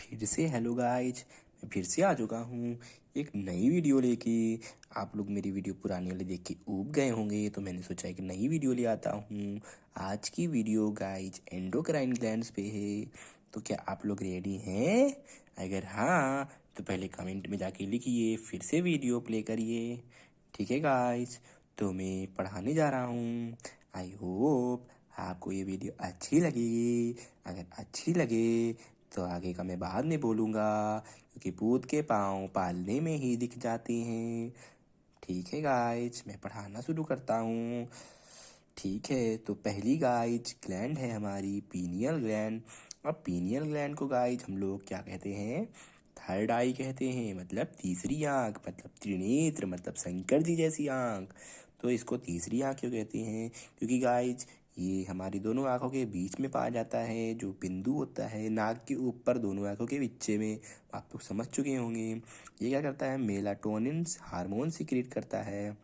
फिर से hello guys, मैं फिर से आ चुका हूँ एक नई वीडियो लेके। आप लोग मेरी वीडियो पुरानी वाली देख के ऊब गए होंगे, तो मैंने सोचा एक नई वीडियो ले आता हूँ। आज की वीडियो गाइज एंडोक्राइन ग्लैंड्स पे है। तो क्या आप लोग रेडी हैं? अगर हाँ तो पहले कमेंट में जाके लिखिए, फिर से वीडियो प्ले करिए। ठीक है गाइज, तो मैं पढ़ाने जा रहा हूँ। आई होप आपको ये वीडियो अच्छी लगेगी। अगर अच्छी लगे तो आगे का मैं बाद में बोलूँगा, क्योंकि पूत के पाँव पालने में ही दिख जाते हैं। ठीक है गाइज, मैं पढ़ाना शुरू करता हूँ। ठीक है, तो पहली गाइज ग्लैंड है हमारी पीनियल ग्लैंड। अब पीनियल ग्लैंड को गाइज हम लोग क्या कहते हैं? थर्ड आई कहते हैं, मतलब तीसरी आँख, मतलब त्रिनेत्र, मतलब शंकर जी जैसी आँख। तो इसको तीसरी आँख क्यों कहते हैं? क्योंकि गाइज ये हमारी दोनों आँखों के बीच में पाया जाता है, जो बिंदु होता है नाक के ऊपर दोनों आँखों के बीचे में। आप लोग समझ चुके होंगे। ये क्या करता है? मेलाटोनिन हार्मोन सिक्रेट करता है।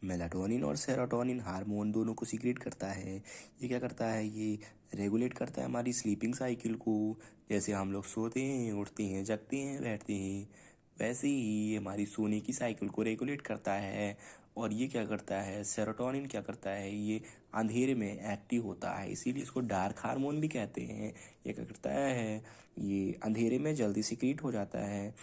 मेलाटोनिन और सेरोटोनिन हार्मोन दोनों को सिक्रेट करता है। ये क्या करता है? ये रेगुलेट करता है हमारी स्लीपिंग साइकिल को। जैसे हम लोग सोते हैं, उठते हैं, जगते हैं, बैठते हैं, वैसे ही ये हमारी सोने की साइकिल को रेगुलेट करता है। और ये क्या करता है? सेरोटोनिन क्या करता है? ये अंधेरे में एक्टिव होता है, इसीलिए इसको डार्क हार्मोन भी कहते हैं। ये क्या करता है? ये अंधेरे में जल्दी सिक्रीट हो जाता है।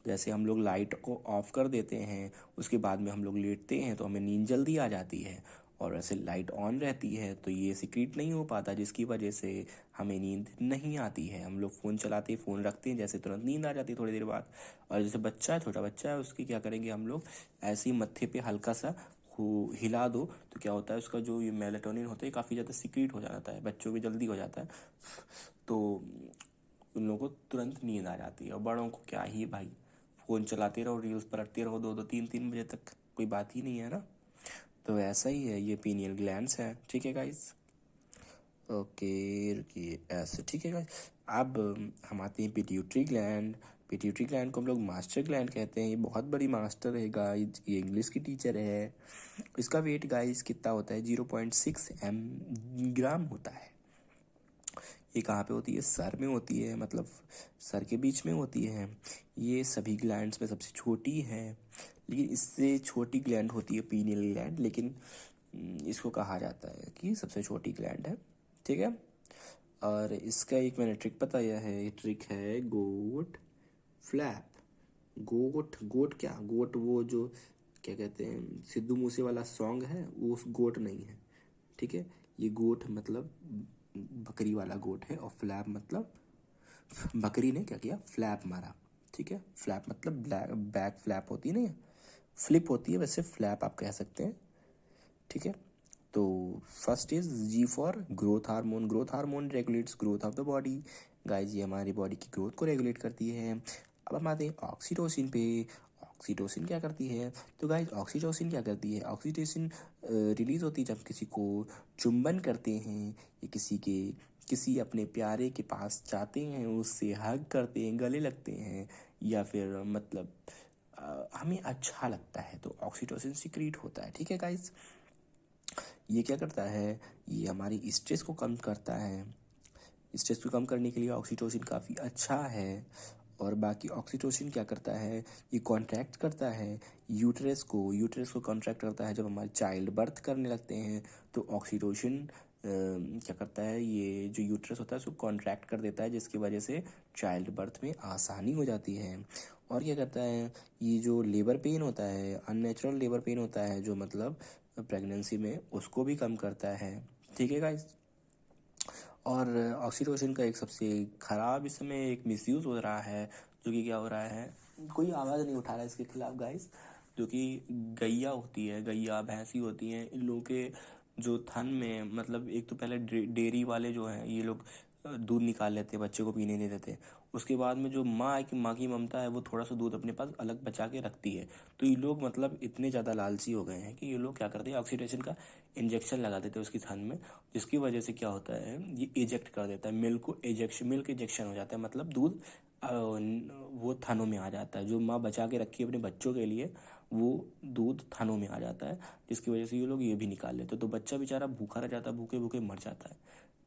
जैसे हम लोग लाइट को ऑफ कर देते हैं, उसके बाद में हम लोग लेटते हैं तो हमें नींद जल्दी आ जाती है। और वैसे लाइट ऑन रहती है तो ये सिक्रीट नहीं हो पाता, जिसकी वजह से हमें नींद नहीं आती है। हम लोग फ़ोन चलाते हैं, फ़ोन रखते हैं, जैसे तुरंत नींद आ जाती है थोड़ी देर बाद। और जैसे बच्चा है, छोटा बच्चा है, उसकी क्या करेंगे हम लोग? ऐसे ही मत्थे पे हल्का सा हिला दो तो क्या होता है, उसका जो ये मेलाटोनिन होता है काफ़ी ज़्यादा सिक्रीट हो जाता है, बच्चों में जल्दी हो जाता है। तो उन लोगों को तुरंत नींद आ जाती है। और बड़ों को क्या ही भाई, फ़ोन चलाते रहो, रील्स पलटते रहो 2-2 3-3 बजे तक, कोई बात ही नहीं है ना। तो ऐसा ही है, ये पीनियल ग्लैंड्स है। ठीक है गाइस, ओके रुकिए, ऐसे ठीक है गाइस। अब हम आते हैं पिट्यूटरी ग्लैंड। पिट्यूटरी ग्लैंड को हम लोग मास्टर ग्लैंड कहते हैं। ये बहुत बड़ी मास्टर है गाइस, ये इंग्लिश की टीचर है। इसका वेट गाइस कितना होता है? 0.6 ग्राम होता है। ये कहाँ पे होती है? सर में होती है, मतलब सर के बीच में होती है। ये सभी ग्लैंड्स में सबसे छोटी है, लेकिन इससे छोटी ग्लैंड होती है पीनियल ग्लैंड, लेकिन इसको कहा जाता है कि सबसे छोटी ग्लैंड है। ठीक है। और इसका एक मैंने ट्रिक बताया है, ये ट्रिक है गोट फ्लैप। गोट गोट क्या? गोट वो जो क्या कहते हैं, सिद्धू मूसे वाला सॉन्ग है, वो उस गोट नहीं है। ठीक है। ये गोट मतलब बकरी वाला गोट है, और फ्लैप मतलब बकरी ने क्या किया? फ्लैप मारा। ठीक है। फ्लैप मतलब बैक फ्लैप होती है ना, फ्लिप होती है, वैसे फ्लैप आप कह सकते हैं। ठीक है। तो first is G for growth hormone. Growth hormone regulates growth of the body. Guys ये हमारी बॉडी की ग्रोथ को रेगुलेट करती है। अब हम आते हैं ऑक्सीटोसिन पे। ऑक्सीटोसिन क्या करती है? तो गाइस ऑक्सीटोसिन क्या करती है? ऑक्सीटोसिन रिलीज होती है जब किसी को चुंबन करते हैं, या किसी अपने प्यारे के पास जाते हैं, उससे हग करते हैं, गले लगते हैं, या फिर मतलब हमें अच्छा लगता है तो ऑक्सीटोसिन सिक्रीट होता है। ठीक है गाइस। ये क्या करता है? ये हमारी स्ट्रेस को कम करता है। स्ट्रेस को कम करने के लिए ऑक्सीटोसिन काफ़ी अच्छा है। और बाकी ऑक्सीटोसिन क्या करता है? ये कॉन्ट्रैक्ट करता है यूट्रस को कॉन्ट्रैक्ट करता है जब हमारे चाइल्ड बर्थ करने लगते हैं। तो ऑक्सीटोसिन क्या करता है? ये जो यूट्रस होता है उसको कॉन्ट्रैक्ट कर देता है, जिसकी वजह से चाइल्ड बर्थ में आसानी हो जाती है। और क्या करता है? ये जो लेबर पेन होता है, अननेचुरल लेबर पेन होता है, जो मतलब प्रेगनेंसी में, उसको भी कम करता है। ठीक है गाइस। और ऑक्सीटोसिन का एक सबसे ख़राब इस समय एक मिसयूज़ हो रहा है, जो कि क्या हो रहा है, कोई आवाज़ नहीं उठा रहा है इसके खिलाफ गाइस। जो कि गैया होती है, गैया भैंसी होती हैं, इन लोगों के जो थन में, मतलब एक तो पहले डेयरी वाले जो हैं ये लोग दूध निकाल लेते हैं, बच्चे को पीने नहीं देते। उसके बाद में जो माँ की ममता है, वो थोड़ा सा दूध अपने पास अलग बचा के रखती है। तो ये लोग मतलब इतने ज़्यादा लालची हो गए हैं कि ये लोग क्या करते हैं, ऑक्सीटोसिन का इंजेक्शन लगा देते हैं उसकी थन में, जिसकी वजह से क्या होता है, ये इजेक्ट कर देता है मिल्क इजेक्शन हो जाता है, मतलब दूध वो थनों में आ जाता है। जो माँ बचा के रखी है अपने बच्चों के लिए, वो दूध थनों में आ जाता है, जिसकी वजह से ये लोग ये भी निकाल लेते हैं। तो बच्चा बेचारा भूखा रह जाता है, भूखे भूखे मर जाता है।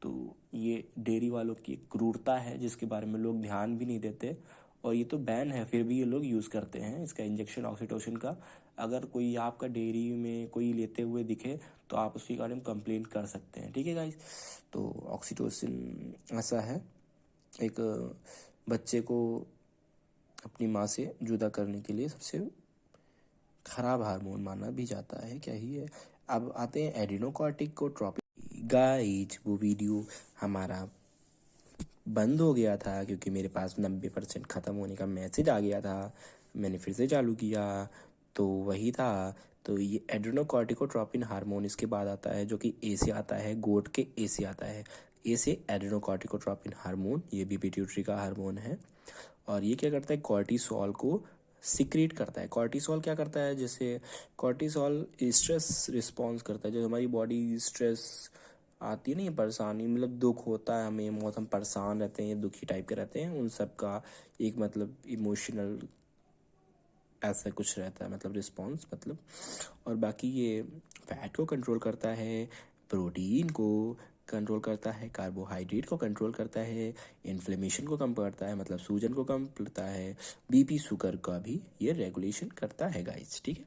तो ये डेयरी वालों की एक क्रूरता है जिसके बारे में लोग ध्यान भी नहीं देते, और ये तो बैन है फिर भी ये लोग यूज़ करते हैं इसका इंजेक्शन ऑक्सीटोसिन का। अगर कोई आपका डेयरी में कोई लेते हुए दिखे तो आप उसके बारे में कंप्लेंट कर सकते हैं, ठीक है गाइस। तो ऑक्सीटोसिन ऐसा है, एक बच्चे को अपनी माँ से जुदा करने के लिए सबसे खराब हार्मोन माना भी जाता है, क्या ही है। अब आते हैं एडिनोकॉर्टिकोट्रोपिन। गाइस वो वीडियो हमारा बंद हो गया था क्योंकि मेरे पास 90% ख़त्म होने का मैसेज आ गया था, मैंने फिर से चालू किया तो वही था। तो ये एड्रेनोकॉर्टिकोट्रोपिन हार्मोन इसके बाद आता है, जो कि ए से आता है, गोट के ए से आता है। ए से एड्रेनोकॉर्टिकोट्रोपिन हार्मोन, ये भी पिट्यूटरी का हार्मोन है। और ये क्या करता है, कॉर्टिसोल को सिक्रीट करता है। कॉर्टिसोल क्या करता है, जैसे कॉर्टिसोल स्ट्रेस रिस्पॉन्स करता है, जो हमारी बॉडी स्ट्रेस आती है ना, ये परेशानी, मतलब दुख होता है हमें, बहुत हम परेशान रहते हैं, दुखी टाइप के रहते हैं, उन सब का एक मतलब इमोशनल ऐसा कुछ रहता है, मतलब रिस्पॉन्स मतलब। और बाकी ये फैट को कंट्रोल करता है, प्रोटीन को कंट्रोल करता है, कार्बोहाइड्रेट को कंट्रोल करता है, इन्फ्लेमेशन को कम करता है, मतलब सूजन को कम करता है, बीपी शुगर का भी ये रेगुलेशन करता है गाइस, ठीक है।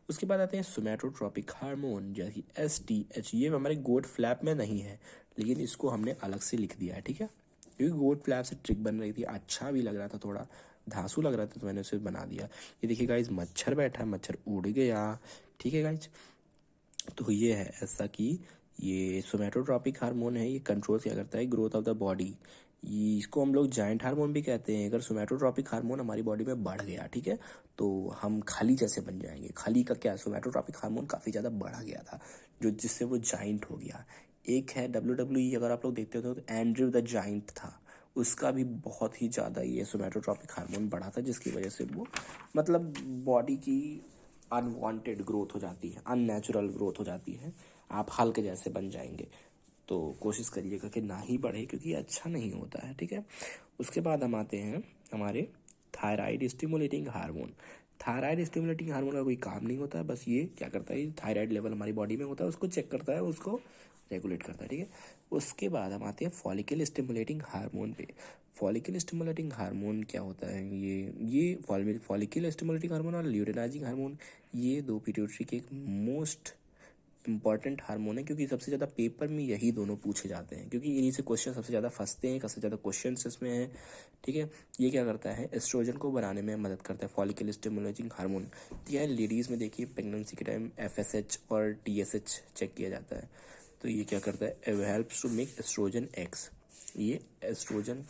उसके बाद आते हैं सोमैटोट्रोपिक हार्मोन, जैसे STH। ये हमारे गोट फ्लैप में नहीं है, लेकिन इसको हमने अलग से लिख दिया है, ठीक है, क्योंकि गोट फ्लैप से ट्रिक बन रही थी, अच्छा भी लग रहा था, थोड़ा धांसू लग रहा था, तो मैंने उसे बना दिया। ये देखिए गाइस, मच्छर बैठा, मच्छर उड़ गया, ठीक है गाइस। तो ये है ऐसा कि ये सोमैटोट्रोपिक हार्मोन है, ये कंट्रोल क्या करता है, ग्रोथ ऑफ द बॉडी। ये इसको हम लोग जाइंट हार्मोन भी कहते हैं। अगर सोमैटोट्रोपिक हार्मोन हमारी बॉडी में बढ़ गया, ठीक है, तो हम खाली जैसे बन जाएंगे। खाली का क्या, सोमैटोट्रोपिक हार्मोन काफ़ी ज़्यादा बढ़ा गया था, जो जिससे वो जाइंट हो गया। एक है WWE, अगर आप लोग देखते हो तो एंड्रयू द जाइंट था, उसका भी बहुत ही ज़्यादा ये सोमैटोट्रोपिक हार्मोन बढ़ा था, जिसकी वजह से वो मतलब बॉडी की अनवांटेड ग्रोथ हो जाती है, अननेचुरल ग्रोथ हो जाती है, आप हल्क जैसे बन जाएंगे। तो कोशिश करिएगा कि ना ही बढ़े, क्योंकि ये अच्छा नहीं होता है, ठीक है। उसके बाद हम आते हैं हमारे thyroid stimulating hormone. Thyroid stimulating hormone का कोई काम नहीं होता है, बस ये क्या करता है, थायराइड लेवल हमारी बॉडी में होता है, उसको चेक करता है, उसको रेगुलेट करता है, ठीक है। उसके बाद हम आते हैं फॉलिकल स्टिमुलेटिंग हार्मोन पे। फॉलिकल स्टिमुलेटिंग हार्मोन क्या होता है, ये फॉलिकल स्टिमुलेटिंग हार्मोन और ल्यूटेनाइजिंग हार्मोन, ये दो पिट्यूटरी के एक मोस्ट इंपॉर्टेंट हार्मोन है, क्योंकि सबसे ज़्यादा पेपर में यही दोनों पूछे जाते हैं, क्योंकि इन्हीं से क्वेश्चन सबसे ज़्यादा फंसते हैं, सबसे ज़्यादा क्वेश्चन इसमें हैं, ठीक है। ये क्या करता है, एस्ट्रोजन को बनाने में मदद करता है, फॉलिकल स्टिमुलेटिंग हार्मोन। तो यह लेडीज़ में देखिए प्रेगनेंसी के टाइम FSH और TSH चेक किया जाता है। तो ये क्या करता है, helps to make estrogen X, ये एस्ट्रोजन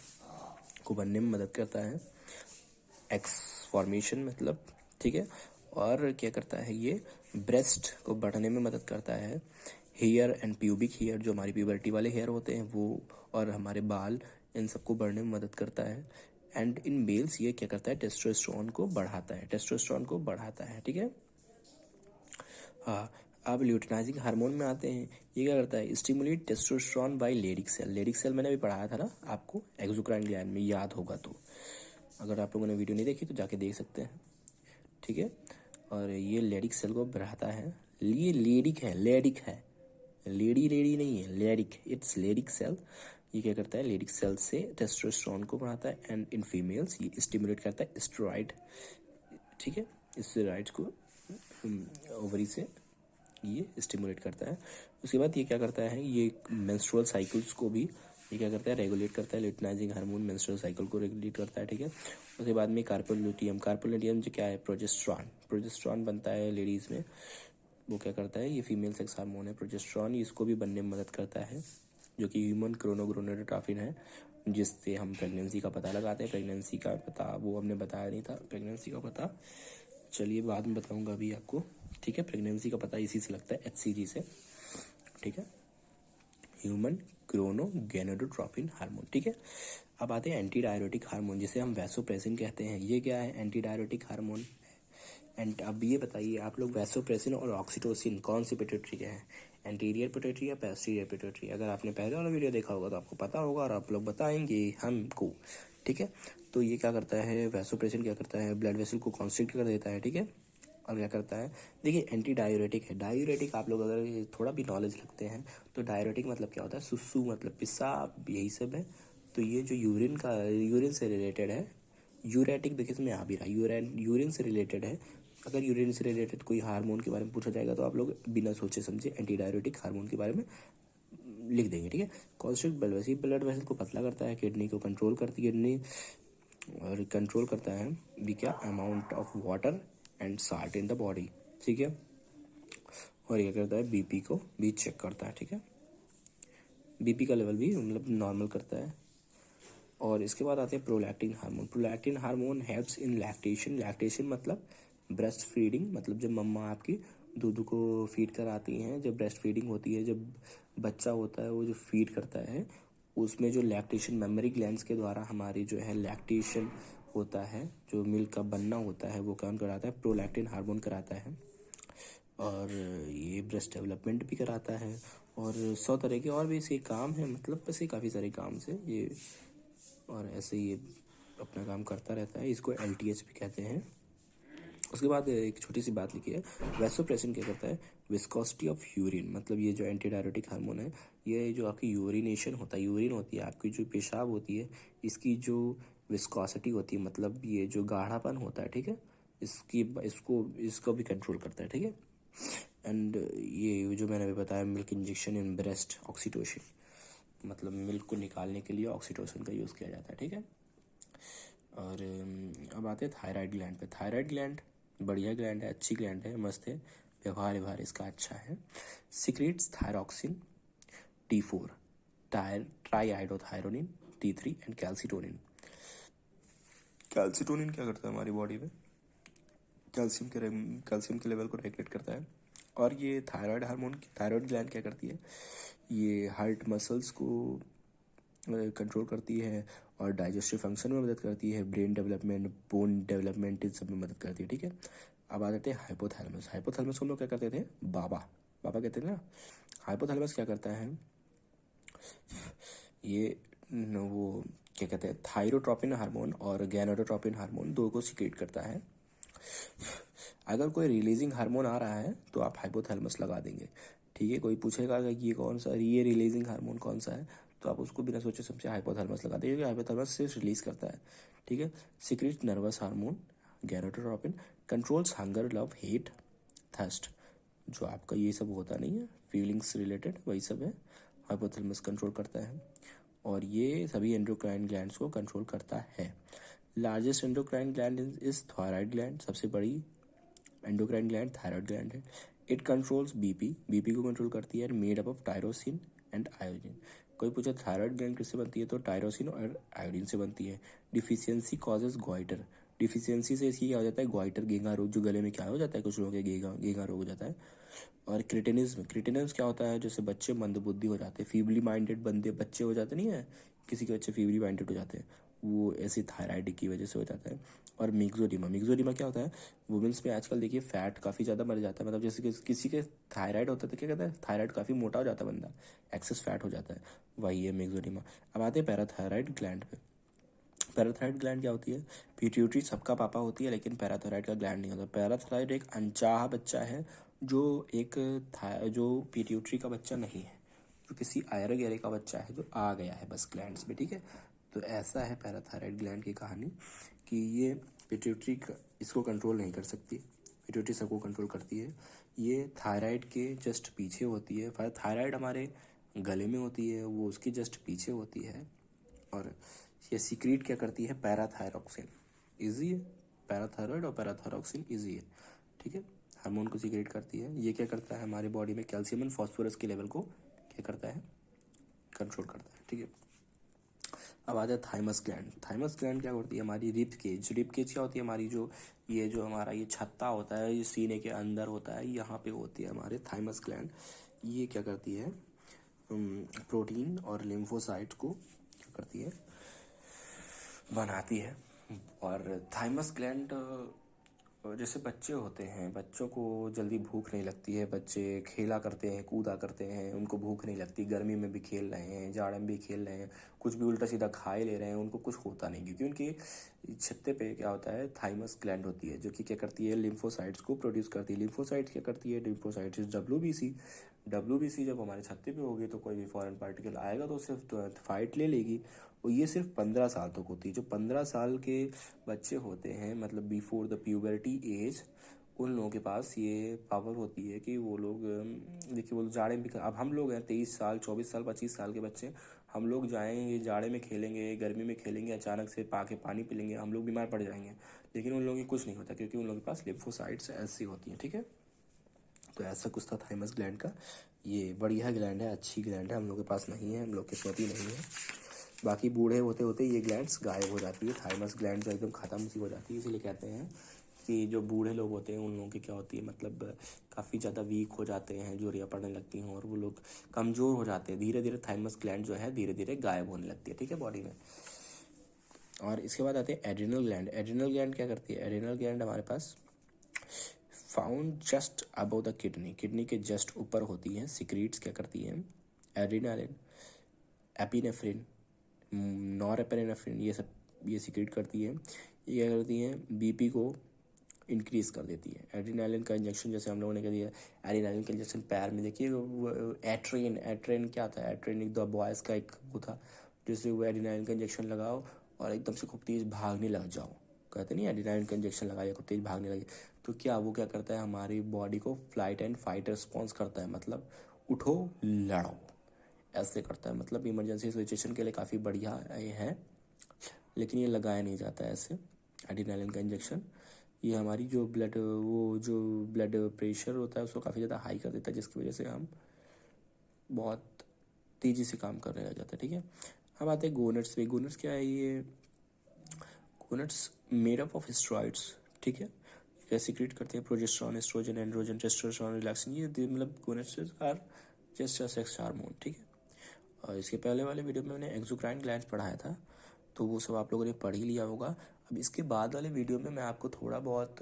को बनने में मदद करता है, एक्स फॉर्मेशन मतलब, ठीक है। और क्या करता है, ये ब्रेस्ट को बढ़ने में मदद करता है, हेयर एंड प्यूबिक हेयर, जो हमारी प्यूबर्टी वाले हेयर होते हैं वो, और हमारे बाल, इन सबको बढ़ने में मदद करता है। एंड इन मेल्स ये क्या करता है, टेस्टोस्टेरोन को बढ़ाता है, टेस्टोस्टेरोन को बढ़ाता है, ठीक है। हाँ, अब ल्यूटेनाइजिंग हार्मोन में आते हैं। ये क्या करता है, stimulate testosterone by Leydig cell. Leydig cell मैंने भी पढ़ाया था ना आपको एक्सोक्राइन ग्लैंड में, याद होगा तो, अगर आप लोगों ने वीडियो नहीं देखी तो जाके देख सकते हैं, ठीक है। और ये लेडिक सेल को बढ़ाता है, ये लेडिक है, लेडिक है, लेडी लेडी नहीं है, लेडिक, इट्स लेडिक सेल। ये क्या करता है, लेडिक सेल से टेस्टोस्टेरोन को बढ़ाता है, एंड इन फीमेल्स ये स्टिमुलेट करता है स्टेरॉइड, ठीक है, स्टेरॉइड्स को ओवरी से ये स्टिमुलेट करता है। उसके बाद ये क्या करता है, ये मेंस्ट्रुअल साइकिल्स को भी ये क्या करता है, रेगुलेट करता है। ल्यूटेनाइजिंग हार्मोन मेंस्ट्रुअल साइकिल को रेगुलेट करता है, ठीक है। उसके बाद में कार्पोलुटियम, कार्पोलुटियम जो क्या है, प्रोजेस्टेरॉन, प्रोजेस्टेरॉन बनता है लेडीज़ में, वो क्या करता है, ये फीमेल सेक्स हार्मोन है प्रोजेस्टेरॉन, इसको भी बनने में मदद करता है, जो कि ह्यूमन क्रोनोगोनेडोट्रोपिन है, जिससे हम प्रेगनेंसी का पता लगाते हैं। प्रेगनेंसी का पता वो हमने बताया नहीं था, प्रेगनेंसी का पता चलिए बाद में बताऊंगा अभी आपको, ठीक है। प्रेगनेंसी का पता इसी से लगता है, HCG से, ठीक है, ह्यूमन क्रोनोगोनेडोट्रोपिन हार्मोन, ठीक है। अब आते हैं एंटी डायरेटिक हार्मोन, जिसे हम वैसोप्रेसिन कहते हैं। ये क्या है, एंटी डायरेटिक हार्मोन। एंड अब ये बताइए आप लोग, वैसोप्रेसिन और ऑक्सीटोसिन कौन सी पिट्यूटरी के हैं, एंटीरियर पिट्यूटरी या पोस्टीरियर पिट्यूटरी। अगर आपने पहले वाला वीडियो देखा होगा तो आपको पता होगा, और आप लोग बताएंगे हमको, ठीक है। तो ये क्या करता है, वैसोप्रेसिन क्या करता है, ब्लड वेसल को कॉन्स्ट्रिक्ट कर देता है, ठीक है, और क्या करता है, देखिए एंटी डायूरेटिक है। डायूरेटिक आप लोग अगर थोड़ा भी नॉलेज रखते हैं तो डायूरेटिक मतलब क्या होता है, सुसु मतलब पेशाब, यही सब है। तो ये जो यूरिन से रिलेटेड है, यूरेटिक देखिए इसमें आ भी रहा है, यूरिन से रिलेटेड है। अगर यूरिन से रिलेटेड कोई हार्मोन के बारे में पूछा जाएगा तो आप लोग बिना सोचे समझे एंटी डायूरेटिक हार्मोन के बारे में लिख देंगे, ठीक है। कॉन्स्टेंट ब्लड वेसल को पतला करता है, किडनी को कंट्रोल करती है, किडनी और कंट्रोल करता है भी क्या, amount of water and salt in the body, ठीक है। और ये करता है बीपी को भी चेक करता है, ठीक है। बीपी का लेवल भी मतलब नॉर्मल करता है। और इसके बाद आते हैं prolactin hormone. Prolactin hormone helps in lactation. Lactation मतलब ब्रेस्ट फीडिंग, मतलब जब मम्मा आपकी दूध को फीड कराती हैं, जब ब्रेस्ट फीडिंग होती है, जब बच्चा होता है वो जो फीड करता है, उसमें जो लैक्टेशन मेमोरी ग्लैंड्स के द्वारा हमारी जो है लैक्टेशन होता है, जो मिल्क का बनना होता है, वो कौन कराता है, प्रोलैक्टिन हार्मोन कराता है। और ये ब्रेस्ट डेवलपमेंट भी कराता है और 100 तरह के और भी इसके काम है, मतलब ऐसे काफ़ी सारे काम से ये, और ऐसे ये अपना काम करता रहता है। इसको LTH भी कहते हैं। उसके बाद एक छोटी सी बात लिखी है, वैसोप्रेसिन क्या करता है, विस्कोसिटी ऑफ यूरिन, मतलब ये जो एंटी डायरेटिक हार्मोन है, ये जो आपकी यूरिनेशन होता है, यूरिन होती है आपकी जो पेशाब होती है, इसकी जो विस्कोसिटी होती है, मतलब ये जो गाढ़ापन होता है, ठीक है, इसको भी कंट्रोल करता है, ठीक है। एंड ये जो मैंने अभी बताया, milk injection in breast, oxytocin, मतलब मिल्क को निकालने के लिए ऑक्सीटोसिन का यूज़ किया जाता है, ठीक है। और अब आते हैं थायराइड ग्लैंड पे। थायराइड ग्लैंड बढ़िया ग्लैंड है, अच्छी ग्लैंड है, मस्त है, व्यवहार इसका अच्छा है। Secretes thyroxine, T4, triiodothyronine, T3 and calcitonin. Calcitonin क्या करता है हमारी बॉडी में, कैल्शियम के लेवल को रेगुलेट करता है। और ये थायराइड हार्मोन, थायराइड ग्लैंड क्या करती है, ये हार्ट मसल्स को कंट्रोल करती है और डाइजेस्टिव फंक्शन में मदद करती है, ब्रेन डेवलपमेंट, बोन डेवलपमेंट, इन सब में मदद करती है, ठीक है। अब आ जाते हैं हाइपोथैलेमस। हाइपोथैलेमस को हम लोग क्या करते थे, बाबा बाबा कहते हैं ना। हाइपोथैलेमस क्या करता है, ये वो क्या कहते हैं, थायरोट्रोपिन हार्मोन और गैनोडोट्रोपिन हार्मोन दो को सिक्रेट करता है। अगर कोई रिलीजिंग हार्मोन आ रहा है तो आप हाइपोथैलेमस लगा देंगे, ठीक है। कोई पूछेगा कि ये कौन सा, ये रिलीजिंग हार्मोन कौन सा है, तो आप उसको बिना सोचे समझे हाइपोथैलेमस लगा देंगे, क्योंकि हाइपोथैलेमस सिर्फ रिलीज करता है, ठीक है। Secrete nervous hormone gonadotropin, controls hunger, love, hate, thirst, जो आपका ये सब होता नहीं है फीलिंग्स रिलेटेड, वही सब है, हाइपोथैलेमस कंट्रोल करता है। और ये सभी एंडोक्राइन ग्लैंड्स को कंट्रोल करता है। Largest endocrine gland is thyroid gland, सबसे बड़ी एंडोक्राइन ग्लैंड थायराइड ग्लैंड है। इट कंट्रोल्स बीपी को कंट्रोल करती है, made up of tyrosine and iodine. कोई पूछे थायराइड ग्लैंड किससे बनती है, तो टायरोसिन और आयोडीन से बनती है। डिफिशियंसी कॉजेज ग्वाइटर, डिफिशियंसी से इसकी क्या हो जाता है, ग्वाइटर, गेंगा रोग, जो गले में क्या हो जाता है, कुछ लोगों के गेंगा रोग हो जाता है। और क्रिटेनिज्म, क्रिटेनिज्म क्या होता है, जैसे बच्चे मंदबुद्धि हो जाते हैं, फीबली माइंडेड बंदे बच्चे हो जाते नहीं है, किसी के बच्चे फीबली माइंडेड हो जाते हैं, वो ऐसे थायराइड की वजह से हो जाता है। और मिक्सोडिमा, मिक्सोडिमा क्या होता है, वुमेंस में आजकल देखिए फैट काफ़ी ज़्यादा बढ़ जाता है, मतलब जैसे कि किसी के थायराइड होता है तो क्या कहता है, थायराइड काफ़ी मोटा हो जाता है बंदा, एक्सेस फैट हो जाता है, वही है मिक्सोडिमा। अब आते हैं पैराथायराइड ग्लैंड पे। पैराथायराइड ग्लैंड क्या होती है, पिट्यूटरी सबका पापा होती है, लेकिन पैराथायराइड का ग्लैंड नहीं होता। पैराथायराइड एक अनचाहा बच्चा है, जो एक जो पिट्यूटरी का बच्चा नहीं है, जो किसी आयरा गैरे का बच्चा है, जो आ गया है बस ग्लैंड्स में, ठीक है। तो ऐसा है पैराथायराइड ग्लैंड की कहानी, कि ये पिट्यूटरी इसको कंट्रोल नहीं कर सकती, पिट्यूटरी सबको कंट्रोल करती है। ये थायराइड के जस्ट पीछे होती है, थायराइड हमारे गले में होती है, वो उसके जस्ट पीछे होती है। और ये सीक्रेट क्या करती है, पैराथायरॉक्सिन, इजी है, पैराथायरॉयड और पैराथायरॉक्सिन इजी है, ठीक है। हार्मोन को सीक्रेट करती है। ये क्या करता है, हमारे बॉडी में कैल्शियम एंड फॉस्फोरस के लेवल को क्या करता है, कंट्रोल करता है, ठीक है। अब आ जाए थाइमस ग्लैंड। थाइमस ग्लैंड क्या करती है, हमारी रिब केज, रिब केज क्या होती है, हमारी जो ये जो हमारा ये छत्ता होता है, ये सीने के अंदर होता है, यहाँ पे होती है हमारे थाइमस ग्लैंड। ये क्या करती है, प्रोटीन और लिम्फोसाइट को क्या करती है, बनाती है। और थाइमस ग्लैंड और जैसे बच्चे होते हैं, बच्चों को जल्दी भूख नहीं लगती है, बच्चे खेला करते हैं, कूदा करते हैं, उनको भूख नहीं लगती, गर्मी में भी खेल रहे हैं, जाड़े में भी खेल रहे हैं, कुछ भी उल्टा सीधा खा ही ले रहे हैं, उनको कुछ होता नहीं, क्योंकि उनकी छत्ते पे क्या होता है, थाइमस ग्लैंड होती है, जो कि क्या करती है, लिम्फोसाइट्स को प्रोड्यूस करती है। लिम्फोसाइट्स क्या करती है, लिम्फोसाइट्स WBC। WBC जब हमारे छत्ते पे होगी तो कोई भी फॉरेन पार्टिकल आएगा तो सिर्फ तुरंत फाइट ले लेगी। और ये सिर्फ 15 साल तक होती है। जो 15 साल के बच्चे होते हैं, मतलब बिफोर द प्यूबर्टी एज, उन लोगों के पास ये पावर होती है कि वो लोग देखिए, वो जाड़े में भी, अब हम लोग हैं 23 साल, 24 साल, 25 साल के बच्चे, हम लोग जाएंगे जाड़े में खेलेंगे, गर्मी में खेलेंगे, अचानक से पानी पी लेंगे, हम लोग बीमार पड़ जाएंगे। लेकिन उन लोगों की कुछ नहीं होता, क्योंकि उन लोगों के पास लिम्फोसाइट्स ऐसी होती हैं। ठीक है, तो ऐसा कुछ था थाइमस ग्लैंड का। ये बढ़िया ग्लैंड है, अच्छी ग्लैंड है, हम लोग के पास नहीं है, हम लोग के पास ही नहीं है। बाकी बूढ़े होते होते ये ग्लैंड्स गायब हो जाती है, थाइमस ग्लैंड जो एकदम ख़त्म सी हो जाती है। इसीलिए कहते हैं कि जो बूढ़े लोग होते हैं उन लोगों की क्या होती है, मतलब काफ़ी ज़्यादा वीक हो जाते हैं, झुर्रियाँ पड़ने लगती हैं और वो लोग कमज़ोर हो जाते हैं। धीरे धीरे थाइमस ग्लैंड जो है धीरे धीरे गायब होने लगती है, ठीक है, बॉडी में। और इसके बाद आते हैं एड्रिनल ग्लैंड। एड्रिनल ग्लैंड क्या करती है, एड्रिनल ग्लैंड हमारे पास found just above the kidney, kidney के जस्ट ऊपर होती है। सिक्रीट्स क्या करती है, एड्रिनालिन, एपिनेफ्रिन, नॉरएपिनेफ्रिन, ये सब ये सिक्रेट करती है। ये क्या करती है, बीपी को इंक्रीज कर देती है। एड्रेनालिन का इंजेक्शन जैसे हम लोगों ने कर दिया, एड्रेनालिन का इंजेक्शन पैर में, देखिए एट्रेन, एट्रेन क्या था, एट्रेन एक दो बॉयज़ का एक वो था, जिससे वो एड्रेनालिन का इंजेक्शन लगाओ और एकदम से खूब तेज़ भागने लग जाओ, कहते नहीं एड्रेनालिन का इंजेक्शन लगाइए खूब तेज़ भागने लगे, तो क्या वो क्या करता है, हमारी बॉडी को फ्लाइट एंड फाइट रिस्पॉन्स करता है, मतलब उठो लड़ो, ऐसे करता है। मतलब इमरजेंसी सिचुएशन के लिए काफ़ी बढ़िया ये है, लेकिन ये लगाया नहीं जाता है ऐसे एड्रेनालिन का इंजेक्शन। ये हमारी जो ब्लड प्रेशर होता है उसको काफ़ी ज़्यादा हाई कर देता है, जिसकी वजह से हम बहुत तेज़ी से काम करने लग जाते हैं। ठीक है, अब आते हैं गोनट्स पे। गोनट्स क्या है, ये gonads made up of steroids, ठीक है, ये सिक्रेट करते हैं progesterone, oestrogen, androgen, testosterone, relaxin, ये मतलब gonads are just a sex hormone. ठीक है, और इसके पहले वाले वीडियो में मैंने एक्सोक्राइन ग्लैंड्स पढ़ाया था, तो वो सब आप लोगों ने पढ़ ही लिया होगा। अब इसके बाद वाले वीडियो में मैं आपको थोड़ा बहुत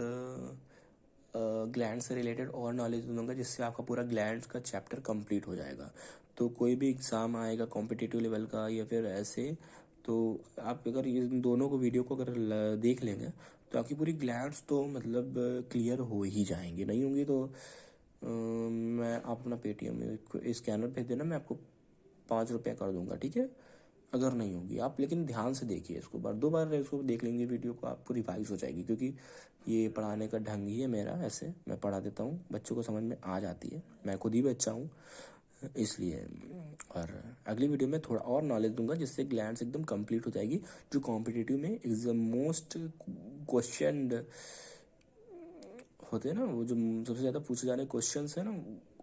ग्लैंड से रिलेटेड और नॉलेज दूंगा, जिससे आपका पूरा ग्लैंड का चैप्टर कंप्लीट हो जाएगा। तो कोई भी एग्ज़ाम आएगा कॉम्पिटिटिव लेवल का या फिर ऐसे, तो आप अगर इन दोनों को वीडियो को अगर देख लेंगे तो आपकी पूरी ग्लैंड्स तो मतलब क्लियर हो ही जाएंगी। नहीं होंगी तो मैं अपना पेटीएम में स्कैनर भेज देना, मैं आपको 5 रुपया कर दूंगा, ठीक है, अगर नहीं होगी आप। लेकिन ध्यान से देखिए इसको, बार 2 बार इसको देख लेंगे वीडियो को, आपको रिवाइज हो जाएगी, क्योंकि ये पढ़ाने का ढंग ही है मेरा, ऐसे मैं पढ़ा देता हूँ, बच्चों को समझ में आ जाती है, मैं खुद ही बच्चा हूँ इसलिए। और अगली वीडियो में थोड़ा और नॉलेज दूंगा, जिससे ग्लैंड्स एकदम कंप्लीट हो जाएगी, जो कॉम्पिटिटिव में एग्जाम मोस्ट क्वेश्चन होते हैं ना, वो जो सबसे ज़्यादा पूछे जाने क्वेश्चन है ना,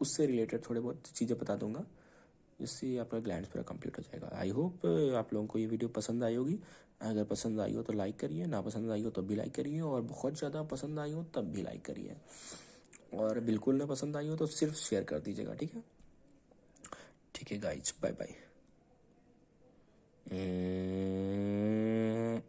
उससे रिलेटेड थोड़े बहुत चीज़ें बता दूंगा, जिससे आपका ग्लैंड्स पूरा कंप्लीट हो जाएगा। आई होप आप लोगों को ये वीडियो पसंद आई होगी। अगर पसंद आई हो तो लाइक करिए, ना पसंद आई हो तब भी लाइक करिए, और बहुत ज़्यादा पसंद आई हो तब भी लाइक करिए, और बिल्कुल ना पसंद आई हो तो सिर्फ शेयर कर दीजिएगा, ठीक है। ठीक है गाइज, बाय बाय।